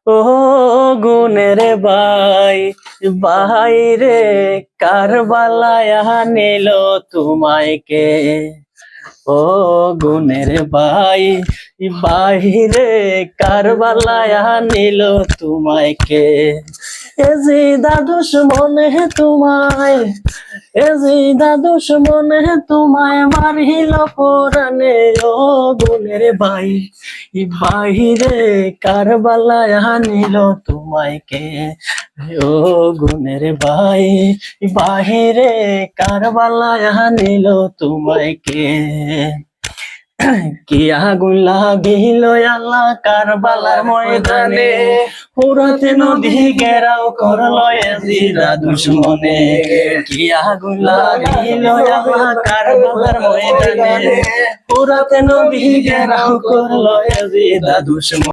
ও গুণের ভাই, ভাই রে কারবালায় নিল তোমায় কে? ও গুণের ভাই, ভাই রে কারবালায় নিল তোমায় কে? এ জিদা দুশ্মনে তোমায়, এ জিদা দুশ্মনে তোমায় মারিল পরানে। ও গুণের ভাই, ভাই রে কারবালায় নিল তোমায় কে? ও গুণের ভাই, ভাই রে কারবালায় নিল তোমায় কে? কি আগুন লাগিল আল্লাহ কারবালার ময়দানে, ফুরাতে নদী ঘেরাও করলো ইয়াজিদা দুশমনে। কি আগুন লাগিল আল্লাহ কারবালার ময়দানে, ফুরাতে নদী ঘেরাও করলো ইয়াজিদা দুশমনে।